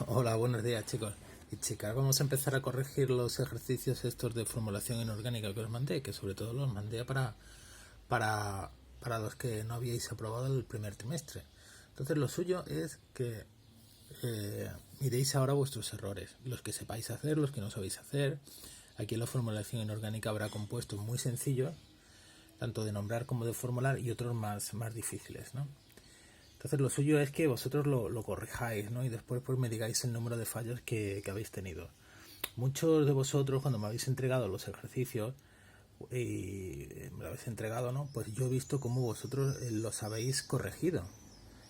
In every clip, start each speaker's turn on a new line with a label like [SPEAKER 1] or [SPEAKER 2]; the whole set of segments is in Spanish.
[SPEAKER 1] Hola, buenos días chicos y chicas. Vamos a empezar a corregir los ejercicios estos de formulación inorgánica que os mandé, que sobre todo los mandé para, para los que no habíais aprobado el primer trimestre. Entonces lo suyo es que miréis ahora vuestros errores, los que sepáis hacer, los que no sabéis hacer. Aquí en la formulación inorgánica habrá compuestos muy sencillos, tanto de nombrar como de formular, y otros más difíciles, ¿no? Entonces lo suyo es que vosotros lo corrijáis, ¿no? Y después pues me digáis el número de fallos que habéis tenido. Muchos de vosotros cuando me habéis entregado los ejercicios y me lo habéis entregado, ¿no? Pues yo he visto cómo vosotros los habéis corregido,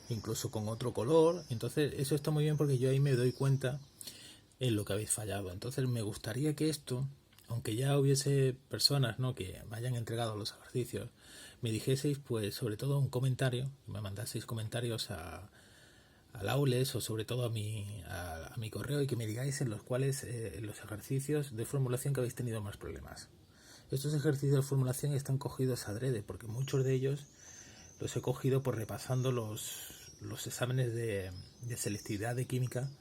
[SPEAKER 1] incluso con otro color. Entonces eso está muy bien porque yo ahí me doy cuenta en lo que habéis fallado. Entonces me gustaría que esto, aunque ya hubiese personas, ¿no?, que me hayan entregado los ejercicios, me dijeseis pues sobre todo un comentario, me mandaseis comentarios al Aules o sobre todo a mi correo, y que me digáis en los cuales los ejercicios de formulación que habéis tenido más problemas. Estos ejercicios de formulación están cogidos adrede porque muchos de ellos los he cogido por repasando los exámenes de selectividad de química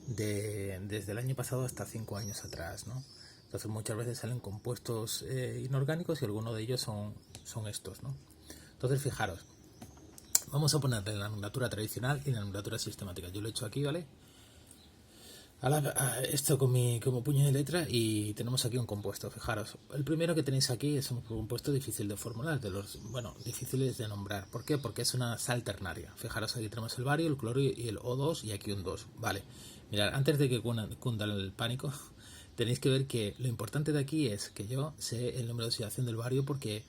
[SPEAKER 1] desde el año pasado hasta 5 años atrás, ¿no? Entonces muchas veces salen compuestos inorgánicos y algunos de ellos son estos, ¿no? Entonces fijaros, vamos a ponerle la nomenclatura tradicional y la nomenclatura sistemática. Yo lo he hecho aquí, ¿vale? Esto como puño de letra, y tenemos aquí un compuesto. Fijaros, el primero que tenéis aquí es un compuesto difícil de formular, difíciles de nombrar. ¿Por qué? Porque es una sal ternaria. Fijaros, aquí tenemos el bario, el cloro y el O2, y aquí un 2. Vale, mirad, antes de que cunda el pánico, tenéis que ver que lo importante de aquí es que yo sé el número de oxidación del bario porque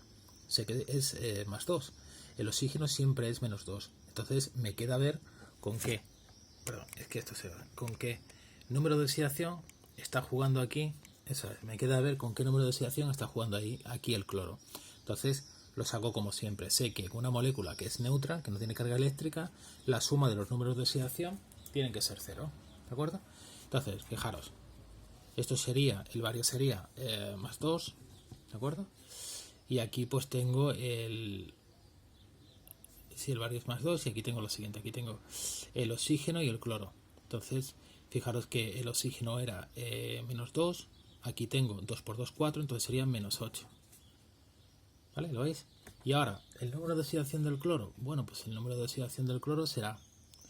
[SPEAKER 1] sé que es más 2. El oxígeno siempre es menos 2. Entonces me queda ver con qué. Perdón, es que esto se va. Con qué número de oxidación está jugando aquí. Eso es, me queda ver con qué número de oxidación está jugando aquí el cloro. Entonces lo saco como siempre. Sé que una molécula que es neutra, que no tiene carga eléctrica, la suma de los números de oxidación tienen que ser 0. ¿De acuerdo? Entonces, fijaros, esto sería, el bario sería más 2. ¿De acuerdo? Y aquí pues tengo el bario es más 2, y aquí tengo lo siguiente, aquí tengo el oxígeno y el cloro. Entonces, fijaros que el oxígeno era menos 2, aquí tengo 2 por 2, 4, entonces sería menos 8. ¿Vale? ¿Lo veis? Y ahora, el número de oxidación del cloro. Bueno, pues el número de oxidación del cloro será,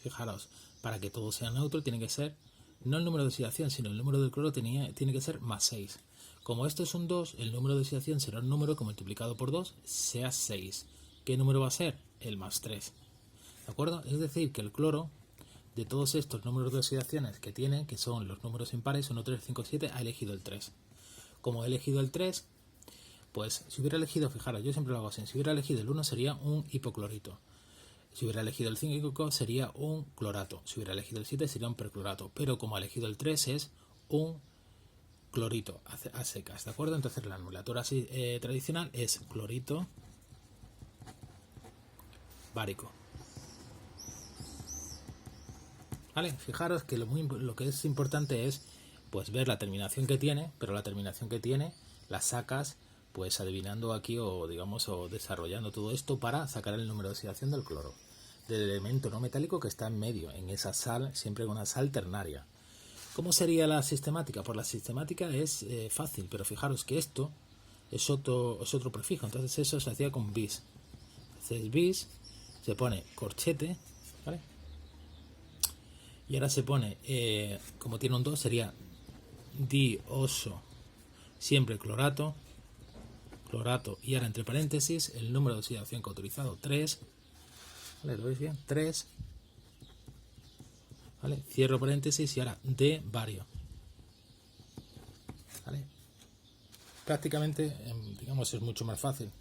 [SPEAKER 1] fijaros, para que todo sea neutro tiene que ser, no el número de oxidación, sino el número del cloro tiene que ser más 6. Como esto es un 2, el número de oxidación será un número que multiplicado por 2 sea 6. ¿Qué número va a ser? El más 3. ¿De acuerdo? Es decir, que el cloro, de todos estos números de oxidaciones que tiene, que son los números impares 1, 3, 5, 7, ha elegido el 3. Como he elegido el 3, pues si hubiera elegido, fijaros, yo siempre lo hago así, si hubiera elegido el 1 sería un hipoclorito. Si hubiera elegido el 5 sería un clorato. Si hubiera elegido el 7 sería un perclorato. Pero como ha elegido el 3 es un clorito a secas, ¿de acuerdo? Entonces la nomenclatura tradicional es clorito bárico. ¿Vale? Fijaros que lo que es importante es pues ver la terminación que tiene, pero la terminación que tiene la sacas pues adivinando aquí o desarrollando todo esto para sacar el número de oxidación del cloro, del elemento no metálico que está en medio, en esa sal, siempre una sal ternaria. ¿Cómo sería la sistemática? Pues la sistemática es fácil, pero fijaros que esto es otro prefijo, entonces eso se hacía con bis. Entonces bis se pone corchete, ¿vale? Y ahora se pone, como tiene un 2, sería dioso, siempre clorato, y ahora entre paréntesis el número de oxidación que ha utilizado, 3, ¿vale? ¿Lo veis bien? 3, ¿vale? Cierro paréntesis y ahora de bario, ¿vale? Prácticamente, digamos, es mucho más fácil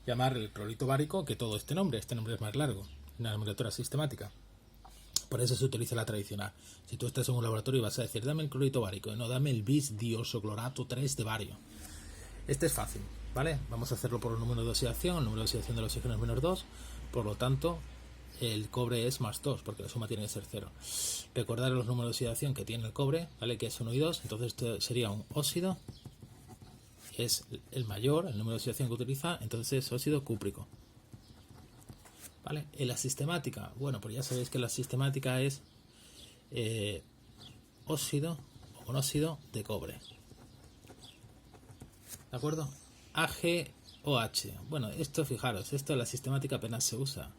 [SPEAKER 1] llamar el clorito bárico que todo este nombre es más largo, una nomenclatura sistemática. Por eso se utiliza la tradicional. Si tú estás en un laboratorio y vas a decir, dame el clorito bárico, no, dame el bis-diosoclorato 3 de bario. Este es fácil, ¿vale? Vamos a hacerlo por el número de oxidación. El número de oxidación del oxígeno es menos 2, por lo tanto, el cobre es más 2, porque la suma tiene que ser 0. Recordar los números de oxidación que tiene el cobre, ¿vale? Que es 1 y 2, entonces esto sería un óxido, es el mayor, el número de oxidación que utiliza, entonces es óxido cúprico. ¿Vale? En la sistemática, bueno, pues ya sabéis que la sistemática es óxido o monóxido de cobre. ¿De acuerdo? AgOH. Bueno, esto fijaros, esto en la sistemática apenas se usa.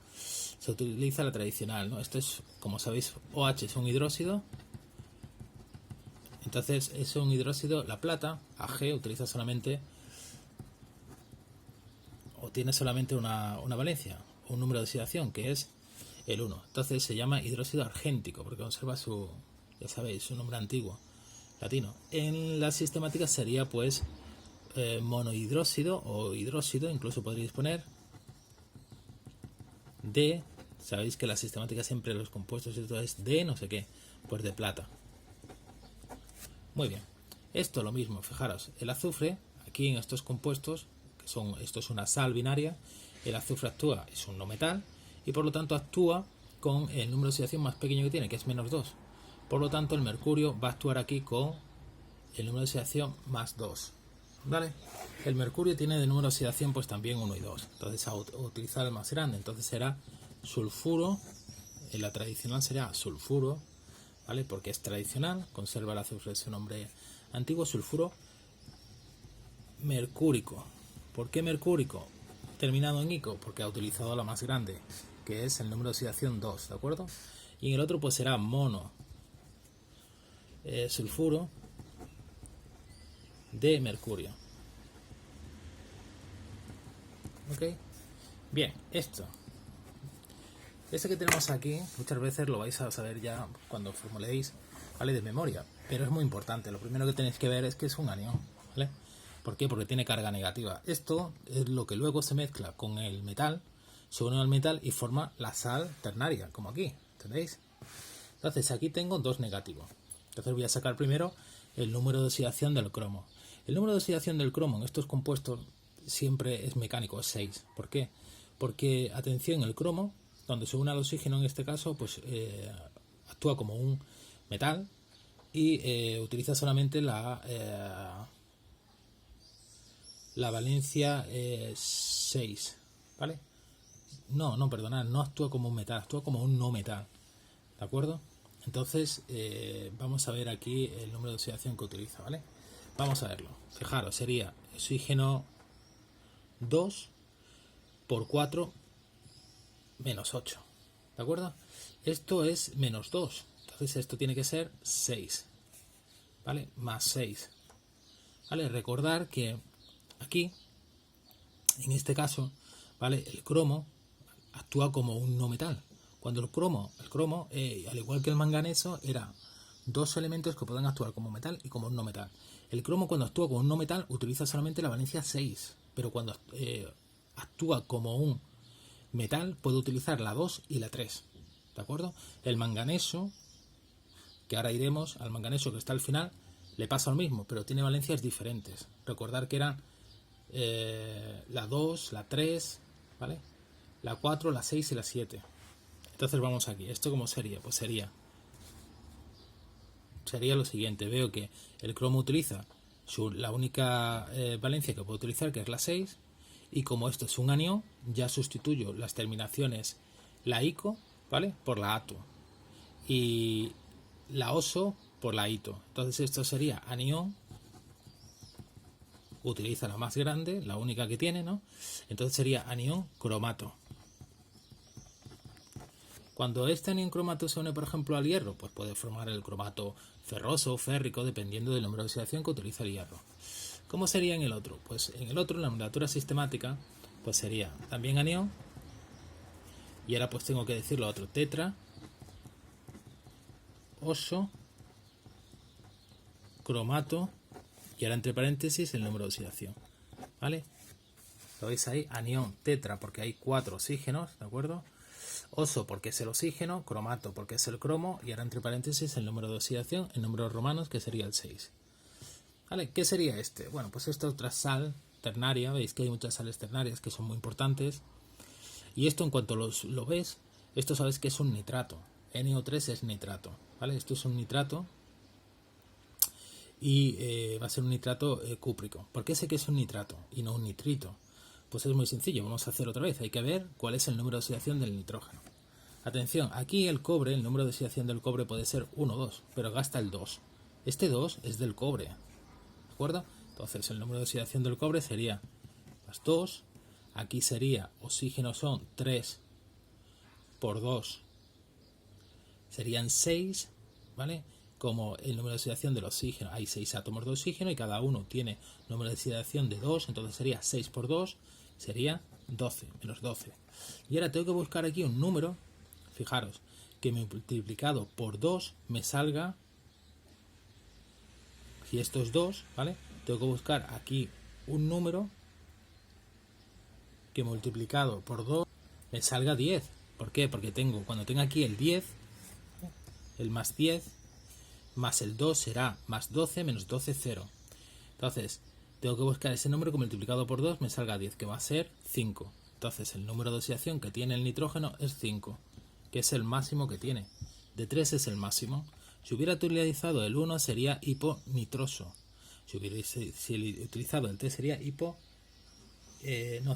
[SPEAKER 1] Se utiliza la tradicional, ¿no? Esto es, como sabéis, OH es un hidróxido. Entonces es un hidróxido, la plata, Ag, utiliza solamente o tiene solamente una valencia, un número de oxidación que es el 1. Entonces se llama hidróxido argéntico porque conserva su, ya sabéis, su nombre antiguo, latino. En la sistemática sería pues monohidróxido o hidróxido, incluso podríais poner de, sabéis que la sistemática siempre los compuestos esto es de no sé qué, pues de plata. Muy bien, esto lo mismo, fijaros, el azufre, aquí en estos compuestos, que son, esto es una sal binaria, el azufre actúa, es un no metal, y por lo tanto actúa con el número de oxidación más pequeño que tiene, que es -2. Por lo tanto, el mercurio va a actuar aquí con el número de oxidación +2. ¿Vale? El mercurio tiene de número de oxidación pues también 1 y 2. Entonces, a utilizar el más grande, entonces será sulfuro, en la tradicional será sulfuro, ¿vale? Porque es tradicional, conserva el azufre su nombre antiguo, sulfuro mercúrico. ¿Por qué mercúrico? Terminado en ico, porque ha utilizado la más grande, que es el número de oxidación 2, ¿de acuerdo? Y en el otro pues será mono sulfuro de mercurio. ¿Ok? Bien, esto que tenemos aquí, muchas veces lo vais a saber ya cuando formuléis, ¿vale? De memoria, pero es muy importante. Lo primero que tenéis que ver es que es un anión, ¿vale? ¿Por qué? Porque tiene carga negativa. Esto es lo que luego se mezcla con el metal, se une al metal y forma la sal ternaria, como aquí, ¿entendéis? Entonces aquí tengo dos negativos. Entonces voy a sacar primero el número de oxidación del cromo. El número de oxidación del cromo en estos compuestos siempre es mecánico, es 6. ¿Por qué? Porque, atención, el cromo, cuando se une al oxígeno en este caso, pues actúa como un metal y utiliza solamente la valencia 6, ¿vale? No, perdonad, no actúa como un metal, actúa como un no metal, ¿de acuerdo? Entonces, vamos a ver aquí el número de oxidación que utiliza, ¿vale? Vamos a verlo. Fijaros, sería oxígeno 2 por 4 menos 8, ¿de acuerdo? Esto es -2, entonces esto tiene que ser 6, ¿vale? Más 6, ¿vale? Recordar que aquí, en este caso, ¿vale? El cromo actúa como un no metal. Cuando el cromo, al igual que el manganeso, era dos elementos que pueden actuar como metal y como un no metal. El cromo, cuando actúa como un no metal, utiliza solamente la valencia 6, pero cuando actúa como un metal, puede utilizar la 2 y la 3, ¿de acuerdo? El manganeso, que ahora iremos al manganeso que está al final, le pasa lo mismo, pero tiene valencias diferentes. Recordar que eran la 2, la 3, ¿vale? La 4, la 6 y la 7. Entonces vamos aquí. ¿Esto cómo sería? Pues sería lo siguiente. Veo que el cromo utiliza la única valencia que puede utilizar, que es la 6, y como esto es un anión, ya sustituyo las terminaciones la ico, ¿vale? Por la ato, y la oso por la ito. Entonces esto sería anión, utiliza la más grande, la única que tiene, ¿no? Entonces sería anión cromato. Cuando este anión cromato se une, por ejemplo, al hierro, pues puede formar el cromato ferroso o férrico, dependiendo del número de oxidación que utiliza el hierro. ¿Cómo sería en el otro? Pues en el otro, la nomenclatura sistemática, pues sería también anión, y ahora pues tengo que decir lo otro: tetra, oso, cromato, y ahora entre paréntesis el número de oxidación, ¿vale? Lo veis ahí, anión, tetra, porque hay 4 oxígenos, ¿de acuerdo? Oso porque es el oxígeno, cromato porque es el cromo, y ahora entre paréntesis el número de oxidación en números romanos, que sería el 6. ¿Vale? ¿Qué sería este? Bueno, pues esta otra sal ternaria, veis que hay muchas sales ternarias que son muy importantes, y esto en cuanto lo ves, esto sabes que es un nitrato. NO3 es nitrato, ¿vale? Esto es un nitrato y va a ser un nitrato cúprico. ¿Por qué sé que es un nitrato y no un nitrito? Pues es muy sencillo, vamos a hacer otra vez. Hay que ver cuál es el número de oxidación del nitrógeno. Atención, aquí el cobre, el número de oxidación del cobre puede ser 1 o 2, pero gasta el 2. Este 2 es del cobre, ¿de acuerdo? Entonces el número de oxidación del cobre sería más 2. Aquí sería oxígeno son 3 por 2 serían 6, ¿vale? Como el número de oxidación del oxígeno, hay 6 átomos de oxígeno y cada uno tiene número de oxidación de 2, entonces sería 6 por 2, sería 12, menos 12. Y ahora tengo que buscar aquí un número, fijaros, que multiplicado por 2 me salga, si esto es 2, ¿vale? Tengo que buscar aquí un número que multiplicado por 2 me salga 10. ¿Por qué? Porque cuando tenga aquí el 10, el más 10, más el 2 será más 12, menos 12, 0. Entonces, tengo que buscar ese número que multiplicado por 2 me salga 10, que va a ser 5. Entonces, el número de oxidación que tiene el nitrógeno es 5, que es el máximo que tiene. De 3 es el máximo. Si hubiera utilizado el 1 sería hiponitroso. Si hubiera utilizado el 3 sería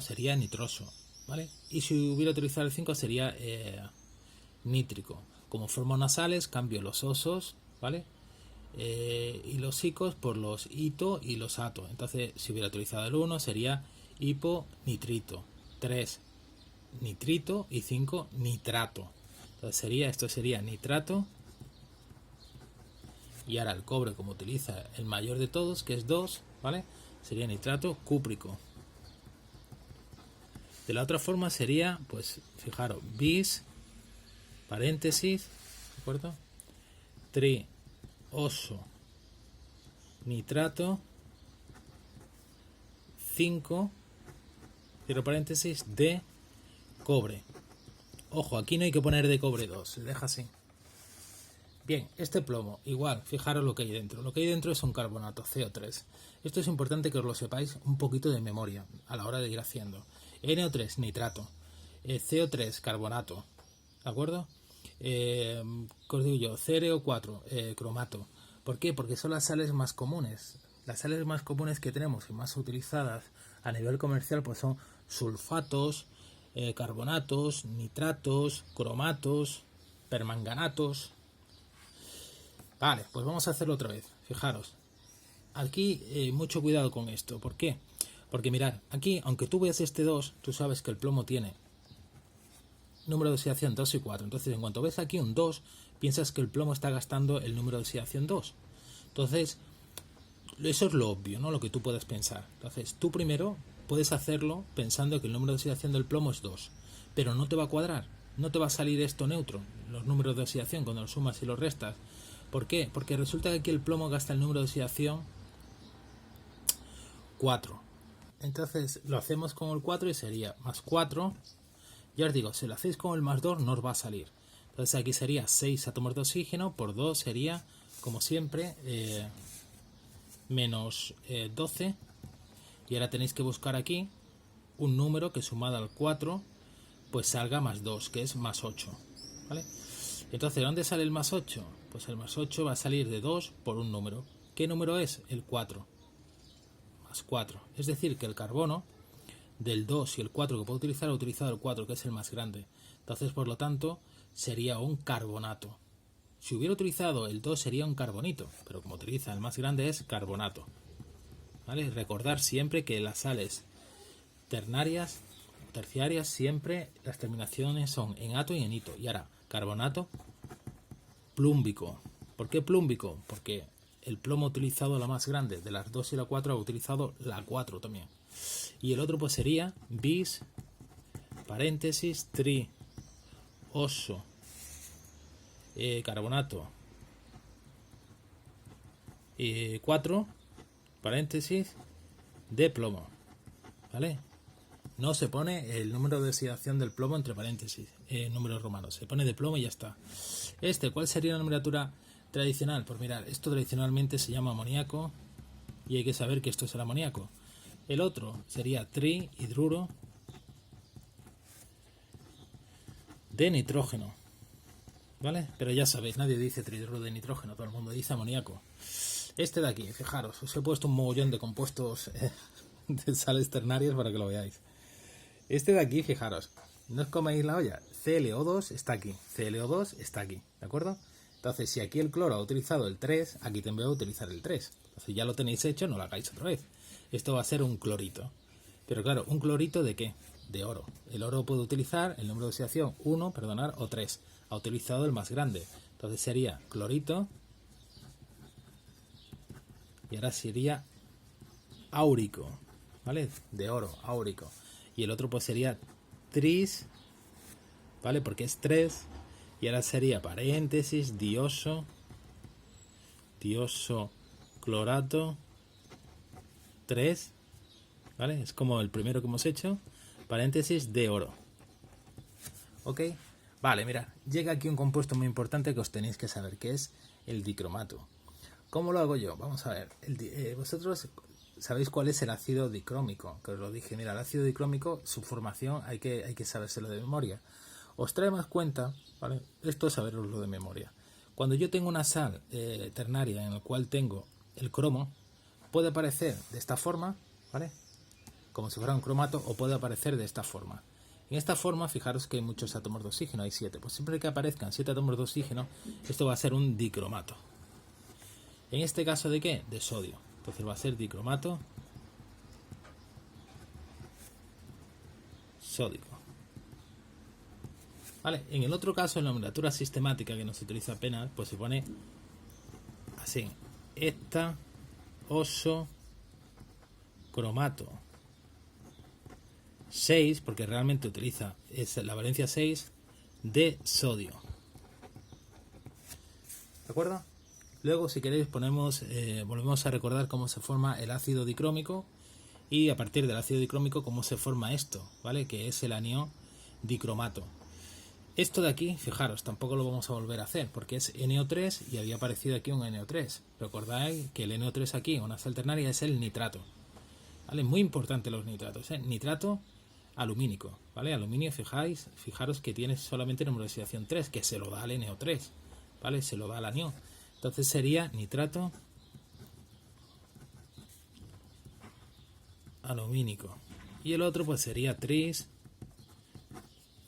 [SPEAKER 1] sería nitroso, ¿vale? Y si hubiera utilizado el 5 sería nítrico. Como formas nasales cambio los osos, ¿vale? Y los icos por los ito y los ato. Entonces, si hubiera utilizado el 1 sería hiponitrito, 3 nitrito y 5 nitrato. Entonces esto sería nitrato. Y ahora el cobre, como utiliza el mayor de todos, que es 2, ¿vale? Sería nitrato cúprico. De la otra forma sería, pues, fijaros, bis, paréntesis, ¿de acuerdo? Trioso nitrato 5, cierro paréntesis, de cobre. Ojo, aquí no hay que poner de cobre 2, se deja así. Bien, este plomo, igual, fijaros lo que hay dentro. Lo que hay dentro es un carbonato, CO3. Esto es importante que os lo sepáis un poquito de memoria a la hora de ir haciendo. NO3, nitrato. CO3, carbonato. ¿De acuerdo? Cordillo, CrO4, cromato. ¿Por qué? Porque son las sales más comunes. Las sales más comunes que tenemos y más utilizadas a nivel comercial pues son sulfatos, carbonatos, nitratos, cromatos, permanganatos. Vale, pues vamos a hacerlo otra vez. Fijaros. Aquí mucho cuidado con esto. ¿Por qué? Porque mirad, aquí, aunque tú veas este 2, tú sabes que el plomo tiene número de oxidación 2 y 4. Entonces, en cuanto ves aquí un 2, piensas que el plomo está gastando el número de oxidación 2. Entonces, eso es lo obvio, ¿no? Lo que tú puedes pensar. Entonces, tú primero puedes hacerlo pensando que el número de oxidación del plomo es 2. Pero no te va a cuadrar. No te va a salir esto neutro, los números de oxidación, cuando los sumas y los restas. ¿Por qué? Porque resulta que aquí el plomo gasta el número de oxidación 4. Entonces lo hacemos con el 4 y sería más 4. Ya os digo, si lo hacéis con el más 2 no os va a salir. Entonces aquí sería 6 átomos de oxígeno, por 2 sería, como siempre, menos 12. Y ahora tenéis que buscar aquí un número que sumado al 4 pues salga más 2, que es más 8. ¿Vale? Entonces, ¿de dónde sale el más 8? Pues el más 8 va a salir de 2 por un número. ¿Qué número es? El 4. Más 4. Es decir, que el carbono del 2 y el 4 que puedo utilizar, he utilizado el 4, que es el más grande. Entonces, por lo tanto, sería un carbonato. Si hubiera utilizado el 2 sería un carbonito, pero como utiliza el más grande es carbonato. ¿Vale? Recordar siempre que las sales ternarias o terciarias siempre las terminaciones son en ato y en ito. Y ahora, carbonato plúmbico. ¿Por qué plúmbico? Porque el plomo utilizado la más grande, de las 2 y la 4 ha utilizado la 4 también. Y el otro pues sería bis, paréntesis, trioso, carbonato, 4, paréntesis, de plomo. ¿Vale? No se pone el número de oxidación del plomo entre paréntesis, números romanos. Se pone de plomo y ya está. ¿Cuál sería la numeratura tradicional? Pues mirad, esto tradicionalmente se llama amoníaco y hay que saber que esto es el amoníaco. El otro sería trihidruro de nitrógeno. ¿Vale? Pero ya sabéis, nadie dice trihidruro de nitrógeno, todo el mundo dice amoníaco. Este de aquí, fijaros, os he puesto un mogollón de compuestos de sales ternarias para que lo veáis. Este de aquí, fijaros, no os coméis la olla, ClO2 está aquí, ClO2 está aquí, ¿de acuerdo? Entonces, si aquí el cloro ha utilizado el 3, aquí también voy a utilizar el 3. Entonces ya lo tenéis hecho, no lo hagáis otra vez. Esto va a ser un clorito. Pero claro, ¿un clorito de qué? De oro. El oro puede utilizar el número de oxidación 1, perdonar, o 3. Ha utilizado el más grande. Entonces sería clorito. Y ahora sería áurico, ¿vale? De oro, áurico. Y el otro pues sería tris, ¿vale? Porque es 3. Y ahora sería paréntesis, dioso clorato 3, ¿vale? Es como el primero que hemos hecho, paréntesis de oro. ¿Ok? Vale, mirad, llega aquí un compuesto muy importante que os tenéis que saber, que es el dicromato. ¿Cómo lo hago yo? Vamos a ver, vosotros sabéis cuál es el ácido dicrómico, que os lo dije. Mira, el ácido dicrómico, su formación hay que sabérselo de memoria. Os trae más cuenta, ¿vale? Esto es saberoslo de memoria. Cuando yo tengo una sal ternaria en la cual tengo el cromo, puede aparecer de esta forma, ¿vale? Como si fuera un cromato, o puede aparecer de esta forma. En esta forma, fijaros que hay muchos átomos de oxígeno, hay 7. Pues siempre que aparezcan 7 átomos de oxígeno, esto va a ser un dicromato. En este caso, ¿de qué? De sodio. Entonces va a ser dicromato sódico. ¿Vale? En el otro caso, en la nomenclatura sistemática, que no se utiliza apenas, pues se pone así: esta oso cromato 6, porque realmente utiliza es la valencia 6 de sodio. ¿De acuerdo? Luego, si queréis, volvemos a recordar cómo se forma el ácido dicrómico, y a partir del ácido dicrómico cómo se forma esto, ¿vale? Que es el anión dicromato. Esto de aquí, fijaros, tampoco lo vamos a volver a hacer, porque es NO3 y había aparecido aquí un NO3. Recordáis que el NO3 aquí, en una sal ternaria, es el nitrato. ¿Vale? Muy importante los nitratos, ¿eh? Nitrato alumínico, ¿vale? Aluminio, fijaros que tiene solamente número de oxidación 3, que se lo da al NO3, ¿vale? Se lo da al anión. Entonces sería nitrato alumínico. Y el otro pues sería tris,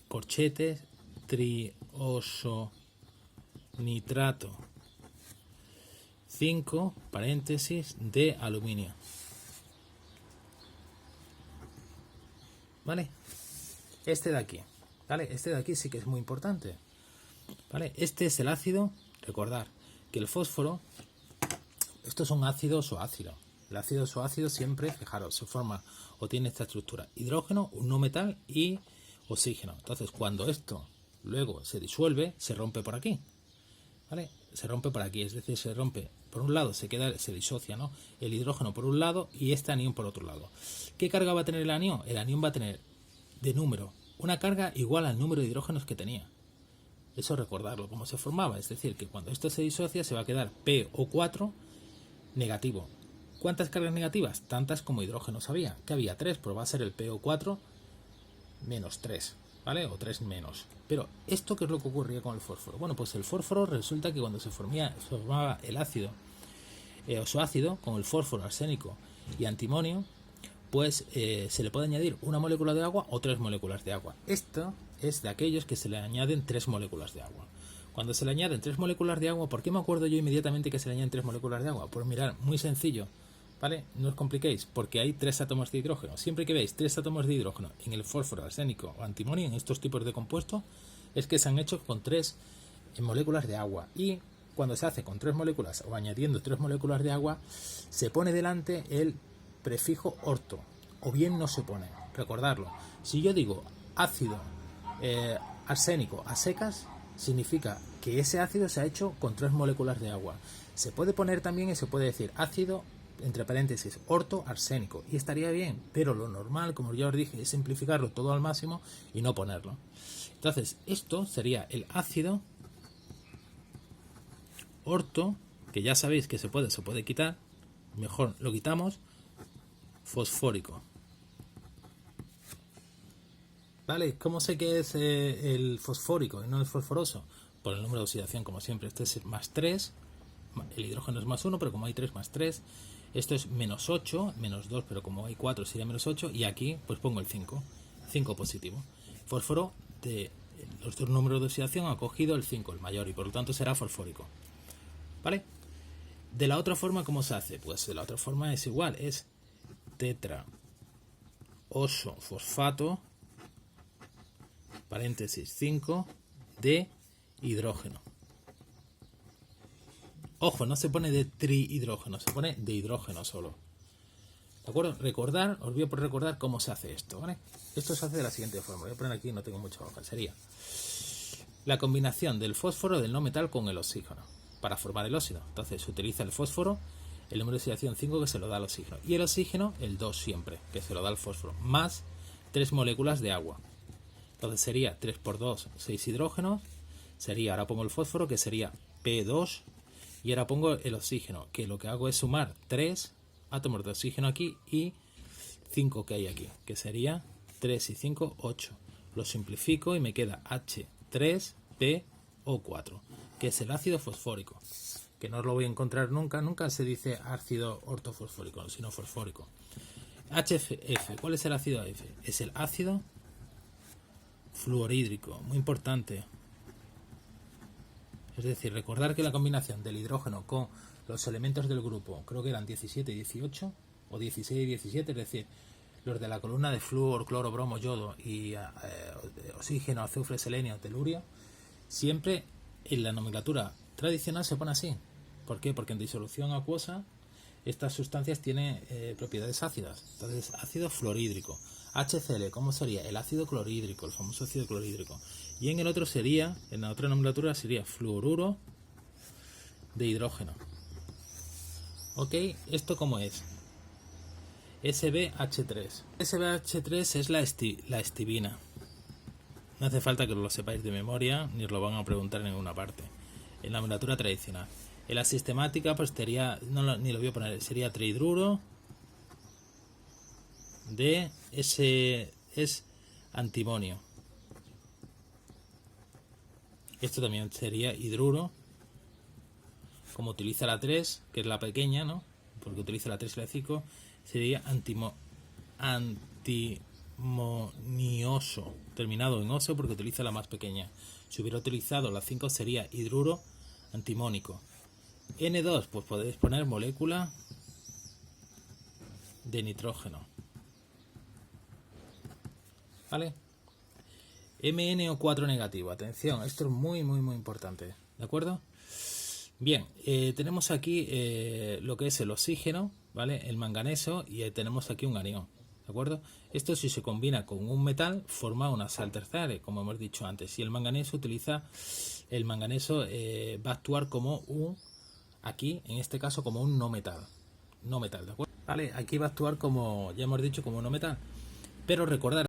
[SPEAKER 1] corchetes, trioso nitrato 5, paréntesis, de aluminio. ¿Vale? Este de aquí, ¿vale? Este de aquí sí que es muy importante, ¿vale? Este es el ácido. Recordar que el fósforo, esto es un ácido ozoácido. El ácido ozoácido siempre, fijaros, se forma o tiene esta estructura: hidrógeno, un no metal y oxígeno. Entonces, cuando esto luego se disuelve, se rompe por aquí, ¿vale? Se rompe por aquí, es decir, se rompe por un lado, se disocia, ¿no? El hidrógeno por un lado y este anión por otro lado. ¿Qué carga va a tener el anión? El anión va a tener de número una carga igual al número de hidrógenos que tenía. Eso recordarlo, cómo se formaba. Es decir, que cuando esto se disocia se va a quedar PO4 negativo. ¿Cuántas cargas negativas? Tantas como hidrógenos había. ¿Qué había? 3, pues va a ser el PO4 menos 3, ¿vale? O 3 menos. Pero, ¿esto qué es lo que ocurría con el fósforo? Bueno, pues el fósforo resulta que cuando se formaba el ácido ozoácido con el fósforo, arsénico y antimonio, pues se le puede añadir una molécula de agua o 3 moléculas de agua. Esto es de aquellos que se le añaden 3 moléculas de agua. Cuando se le añaden 3 moléculas de agua, ¿por qué me acuerdo yo inmediatamente que se le añaden 3 moléculas de agua? Pues mirad, muy sencillo, ¿vale? No os compliquéis, porque hay 3 átomos de hidrógeno. Siempre que veis 3 átomos de hidrógeno en el fósforo, arsénico o antimonio, en estos tipos de compuestos, es que se han hecho con 3 moléculas de agua. Y cuando se hace con 3 moléculas o añadiendo 3 moléculas de agua, se pone delante el prefijo orto, o bien no se pone. Recordarlo. Si yo digo ácido arsénico a secas, significa que ese ácido se ha hecho con 3 moléculas de agua. Se puede poner también y se puede decir ácido, entre paréntesis, orto arsénico, y estaría bien, pero lo normal, como ya os dije, es simplificarlo todo al máximo y no ponerlo. Entonces, esto sería el ácido orto, que ya sabéis que se puede quitar, mejor lo quitamos, fosfórico. ¿Vale? ¿Cómo sé que es el fosfórico y no el fosforoso? Por el número de oxidación, como siempre. Este es más 3, el hidrógeno es más 1, pero como hay 3 más 3, esto es menos 8, menos 2, pero como hay 4 sería menos 8, y aquí pues pongo el 5 positivo. Fósforo de los dos números de oxidación ha cogido el 5, el mayor, y por lo tanto será fosfórico. ¿Vale? De la otra forma, ¿cómo se hace? Pues de la otra forma es igual, es tetra oso fosfato, paréntesis 5, de hidrógeno. Ojo, no se pone de trihidrógeno, se pone de hidrógeno solo. ¿De acuerdo? Recordar, os voy a recordar cómo se hace esto, ¿vale? Esto se hace de la siguiente forma. Voy a poner aquí, no tengo mucha hoja. Sería la combinación del fósforo del no metal con el oxígeno para formar el óxido. Entonces se utiliza el fósforo, el número de oxidación 5 que se lo da al oxígeno, y el oxígeno el 2 siempre, que se lo da al fósforo, más 3 moléculas de agua. Entonces sería 3 por 2, 6 hidrógenos. Sería, ahora pongo el fósforo, que sería P2, y ahora pongo el oxígeno, que lo que hago es sumar 3 átomos de oxígeno aquí y 5 que hay aquí, que sería 3 y 5, 8. Lo simplifico y me queda H3PO4, que es el ácido fosfórico, que no os lo voy a encontrar nunca, nunca se dice ácido ortofosfórico, sino fosfórico. HF, ¿cuál es el ácido F? Es el ácido fluorhídrico, muy importante. Es decir, recordar que la combinación del hidrógeno con los elementos del grupo, creo que eran 17 y 18, o 16 y 17, es decir, los de la columna de flúor, cloro, bromo, yodo y oxígeno, azufre, selenio, telurio, siempre en la nomenclatura tradicional se pone así. ¿Por qué? Porque en disolución acuosa estas sustancias tienen propiedades ácidas. Entonces, ácido fluorhídrico. HCl, ¿cómo sería? El ácido clorhídrico, el famoso ácido clorhídrico. Y en el otro sería, en la otra nomenclatura sería fluoruro de hidrógeno. ¿Ok? ¿Esto cómo es? SbH3. SbH3 es la estibina. No hace falta que lo sepáis de memoria, ni os lo van a preguntar en ninguna parte. En la nomenclatura tradicional. En la sistemática, pues sería, ni lo voy a poner, sería trihidruro de ese es antimonio. Esto también sería hidruro, como utiliza la 3, que es la pequeña, ¿no? Porque utiliza la 3 y la 5, sería antimonioso, terminado en oso porque utiliza la más pequeña. Si hubiera utilizado la 5 sería hidruro antimónico. N2, pues podéis poner molécula de nitrógeno. ¿Vale? MnO4 negativo. Atención, esto es muy importante. ¿De acuerdo? Bien, tenemos aquí lo que es el oxígeno, ¿vale? El manganeso, y tenemos aquí un anión. ¿De acuerdo? Esto, si se combina con un metal, forma una sal terciaria, como hemos dicho antes. Y el manganeso va a actuar como un, aquí, en este caso, como un no metal. No metal, ¿de acuerdo? Vale, aquí va a actuar como, ya hemos dicho, como un no metal. Pero recordar